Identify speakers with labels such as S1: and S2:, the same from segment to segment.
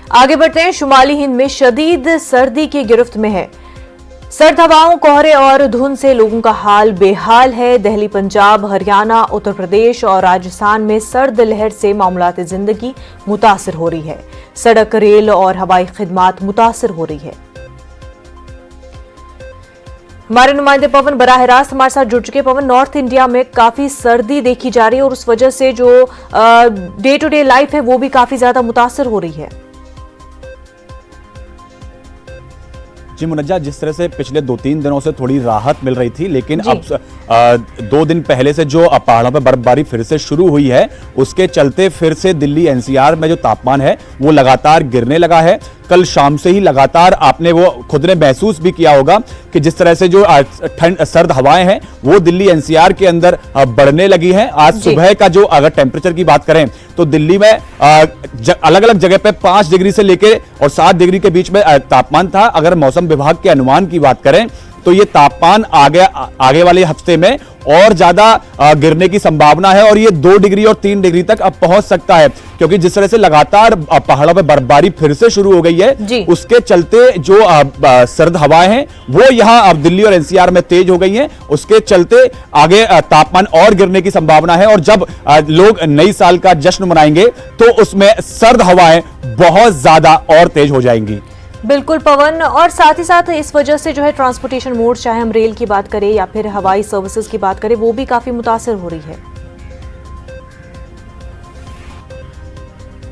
S1: आगे बढ़ते हैं। शुमाली हिंद में शदीद सर्दी की गिरफ्त में है। सर्द हवाओं, कोहरे और धुंध से लोगों का हाल बेहाल है। दिल्ली, पंजाब, हरियाणा, उत्तर प्रदेश और राजस्थान में सर्द लहर से मामलात जिंदगी मुतासिर हो रही है। सड़क, रेल और हवाई खिदमात मुतासिर हो रही है। हमारे नुमाइंदे पवन बराह रास्त हमारे साथ जुड़ चुके। पवन, नॉर्थ इंडिया में काफी सर्दी देखी जा रही है और उस वजह से जो डे टू डे लाइफ है वो भी काफी ज्यादा मुतासिर हो रही है।
S2: जी मुनज्जा, जिस तरह से पिछले 2-3 दिनों से थोड़ी राहत मिल रही थी, लेकिन अब 2 दिन पहले से जो पहाड़ों पर बर्फबारी फिर से शुरू हुई है, उसके चलते फिर से दिल्ली एनसीआर में जो तापमान है वो लगातार गिरने लगा है। कल शाम से ही लगातार आपने वो खुद ने महसूस भी किया होगा कि जिस तरह से जो सर्द हवाएं हैं वो दिल्ली एनसीआर के अंदर बढ़ने लगी हैं। आज सुबह का जो अगर टेम्परेचर की बात करें तो दिल्ली में अलग अलग जगह पे 5 डिग्री से लेके और 7 डिग्री के बीच में तापमान था। अगर मौसम विभाग के अनुमान की बात करें तो ये तापमान आगे वाले हफ्ते में और ज्यादा गिरने की संभावना है और ये 2 डिग्री और 3 डिग्री तक अब पहुंच सकता है, क्योंकि जिस तरह से लगातार पहाड़ों पे बर्फबारी फिर से शुरू हो गई है, उसके चलते जो सर्द हवाएं हैं वो यहां अब दिल्ली और एनसीआर में तेज हो गई हैं। उसके चलते आगे तापमान और गिरने की संभावना है और जब लोग नई साल का जश्न मनाएंगे तो उसमें सर्द हवाएं बहुत ज्यादा और तेज हो जाएंगी।
S1: बिल्कुल पवन, और साथ ही साथ इस वजह से जो है ट्रांसपोर्टेशन मोड, चाहे हम रेल की बात करें या फिर हवाई सर्विसेज की बात करें, वो भी काफी मुतासिर हो रही है।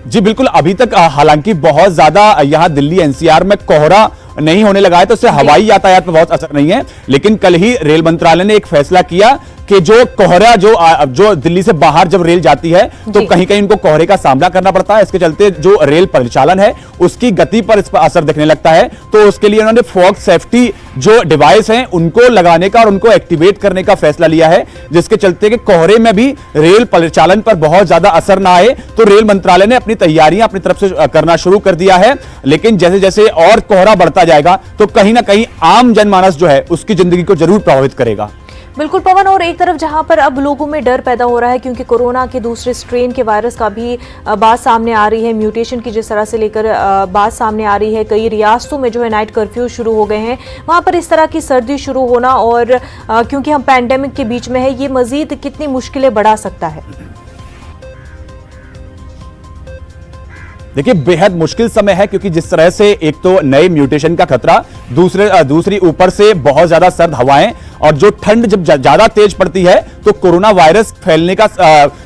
S2: जी बिल्कुल, अभी तक हालांकि बहुत ज्यादा यहां दिल्ली एनसीआर में कोहरा नहीं होने लगा है तो उससे हवाई यातायात पर बहुत असर नहीं है, लेकिन कल ही रेल मंत्रालय ने एक फैसला किया कि जो कोहरा जो दिल्ली से बाहर जब रेल जाती है तो कहीं कहीं उनको कोहरे का सामना करना पड़ता है। इसके चलते जो रेल परिचालन है उसकी गति पर इस पर असर दिखने लगता है, तो उसके लिए उन्होंने फॉग सेफ्टी जो डिवाइस हैं उनको लगाने का और उनको एक्टिवेट करने का फैसला लिया है, जिसके चलते कि कोहरे में भी रेल परिचालन पर बहुत ज्यादा असर ना आए। तो रेल मंत्रालय ने अपनी तैयारियां अपनी तरफ से करना शुरू कर दिया है, लेकिन जैसे जैसे और कोहरा बढ़ता जाएगा तो कहीं ना कहीं आम जनमानस जो है उसकी जिंदगी को जरूर प्रभावित करेगा।
S1: बिल्कुल पवन, और एक तरफ जहां पर अब लोगों में डर पैदा हो रहा है क्योंकि कोरोना के दूसरे स्ट्रेन के वायरस का भी बात सामने आ रही है, म्यूटेशन की जिस तरह से लेकर बात सामने आ रही है, कई रियासतों में जो है नाइट कर्फ्यू शुरू हो गए हैं, वहां पर इस तरह की सर्दी शुरू होना और क्योंकि हम पैंडेमिक के बीच में है, ये मजीद कितनी मुश्किलें बढ़ा सकता है?
S2: देखिए, बेहद मुश्किल समय है, क्योंकि जिस तरह से एक तो नए म्यूटेशन का खतरा, दूसरी ऊपर से बहुत ज्यादा सर्द हवाएं और जो ठंड जब ज्यादा तेज पड़ती है तो कोरोना वायरस फैलने का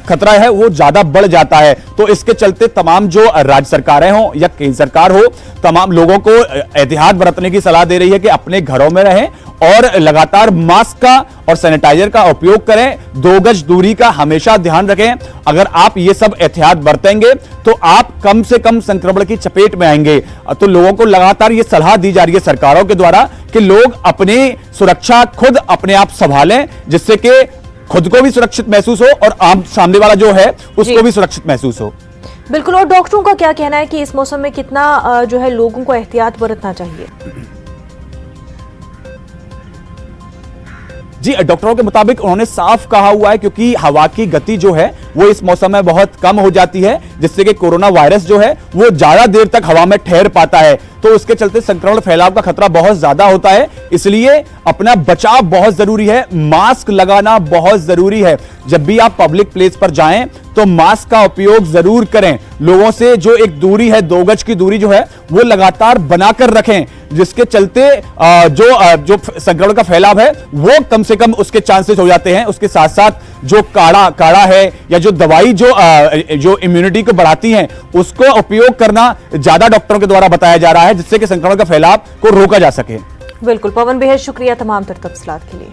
S2: खतरा है वो ज्यादा बढ़ जाता है। तो इसके चलते तमाम जो राज्य सरकारें हो या केंद्र सरकार हो, तमाम लोगों को एहतियात बरतने की सलाह दे रही है कि अपने घरों में रहें और लगातार मास्क का और सैनिटाइजर का उपयोग करें, 2 गज दूरी का हमेशा ध्यान रखें। अगर आप ये सब एहतियात बरतेंगे तो आप कम से कम संक्रमण की चपेट में आएंगे। तो लोगों को लगातार ये सलाह दी जा रही है सरकारों के द्वारा कि लोग अपनी सुरक्षा खुद अपने आप संभालें, जिससे कि खुद को भी सुरक्षित महसूस हो और आम सामने वाला जो है उसको भी सुरक्षित महसूस हो।
S1: बिल्कुल, और डॉक्टरों का क्या कहना है कि इस मौसम में कितना जो है लोगों को एहतियात बरतना चाहिए?
S2: जी, डॉक्टरों के मुताबिक उन्होंने साफ कहा हुआ है, क्योंकि हवा की गति जो है वो इस मौसम में बहुत कम हो जाती है, जिससे कि कोरोना वायरस जो है वो ज्यादा देर तक हवा में ठहर पाता है, तो उसके चलते संक्रमण फैलाव का खतरा बहुत ज्यादा होता है। इसलिए अपना बचाव बहुत जरूरी है, मास्क लगाना बहुत जरूरी है। जब भी आप पब्लिक प्लेस पर जाएं तो मास्क का उपयोग जरूर करें। लोगों से जो एक दूरी है, 2 गज की दूरी जो है वो लगातार बनाकर रखें, जिसके चलते जो संक्रमण का फैलाव है वो कम से कम उसके चांसेस हो जाते हैं। उसके साथ साथ जो काढ़ा है या जो दवाई जो इम्यूनिटी को बढ़ाती हैं उसको उपयोग करना ज्यादा डॉक्टरों के द्वारा बताया जा रहा है, जिससे कि संक्रमण का फैलाव को रोका जा सके।
S1: बिल्कुल पवन, बेहद शुक्रिया तमाम तर तफसीलात के लिए।